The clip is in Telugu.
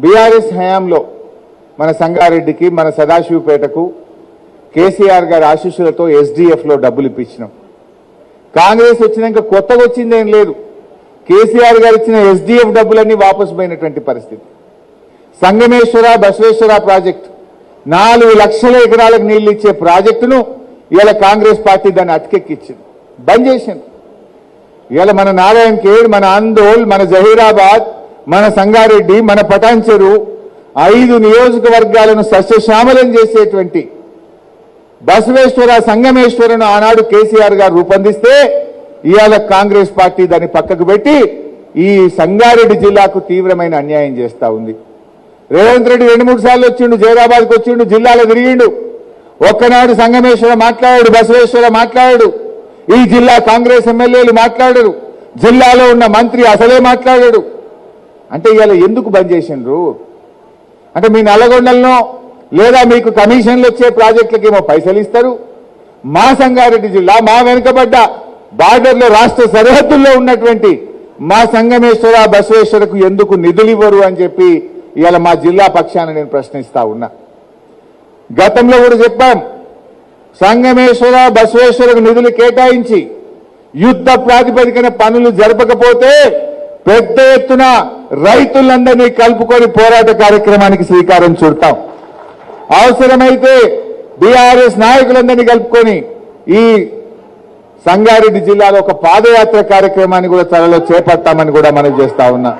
బీఆర్ఎస్ హయాంలో మన సంగారెడ్డికి మన సదాశివపేటకు కేసీఆర్ గారి ఆశీస్సులతో ఎస్డిఎఫ్లో డబ్బులు ఇప్పించినాం. కాంగ్రెస్ వచ్చినాక కొత్తగా వచ్చిందేం లేదు. కేసీఆర్ గారు ఇచ్చిన ఎస్డిఎఫ్ డబ్బులన్నీ వాపసు పోయినటువంటి పరిస్థితి. సంగమేశ్వర బసవేశ్వర ప్రాజెక్టు 4 లక్షల ఎకరాలకు నీళ్లు ఇచ్చే ప్రాజెక్టును ఇలా కాంగ్రెస్ పార్టీ దాన్ని అటకెక్కించింది, బంద్ చేసింది. ఇలా మన నారాయణ ఖేడ్, మన ఆందోళ్, మన జహీరాబాద్, మన సంగారెడ్డి, మన పటాన్చెరు 5 నియోజకవర్గాలను సస్యశ్యామలం చేసేటువంటి బసవేశ్వర సంగమేశ్వరను ఆనాడు కేసీఆర్ గారు రూపొందిస్తే ఇవాళ కాంగ్రెస్ పార్టీ దాన్ని పక్కకు పెట్టి ఈ సంగారెడ్డి జిల్లాకు తీవ్రమైన అన్యాయం చేస్తా ఉంది. రేవంత్ రెడ్డి 2-3 సార్లు వచ్చిండు, జైరాబాద్కి వచ్చిండు, జిల్లాలో తిరిగిండు. ఒక్కనాడు సంగమేశ్వర మాట్లాడాడు, బసవేశ్వర మాట్లాడాడు. ఈ జిల్లా కాంగ్రెస్ ఎమ్మెల్యేలు మాట్లాడరు, జిల్లాలో ఉన్న మంత్రి అసలే మాట్లాడాడు. అంటే ఇవాళ ఎందుకు బంద్ చేసిండ్రు? అంటే మీ నల్లగొండలను లేదా మీకు కమిషన్లు వచ్చే ప్రాజెక్టులకు ఏమో పైసలు ఇస్తారు, మా సంగారెడ్డి జిల్లా, మా వెనుకబడ్డ బార్డర్లో రాష్ట్ర సరిహద్దుల్లో ఉన్నటువంటి మా సంగమేశ్వర బసవేశ్వరకు ఎందుకు నిధులు ఇవ్వరు అని చెప్పి ఇవాళ మా జిల్లా పక్షాన నేను ప్రశ్నిస్తా ఉన్నా. గతంలో కూడా చెప్పాం, సంగమేశ్వర బసవేశ్వరకు నిధులు కేటాయించి యుద్ధ ప్రాతిపదికన పనులు జరపకపోతే పెద్ద ఎత్తున రైతులందరినీ కలుపుకొని పోరాట కార్యక్రమానికి శ్రీకారం చుడతాం. అవసరమైతే బీఆర్ఎస్ నాయకులందరినీ కలుపుకొని ఈ సంగారెడ్డి జిల్లాలో ఒక పాదయాత్ర కార్యక్రమాన్ని కూడా త్వరలో చేపడతామని కూడా మనం చేస్తా ఉన్నా.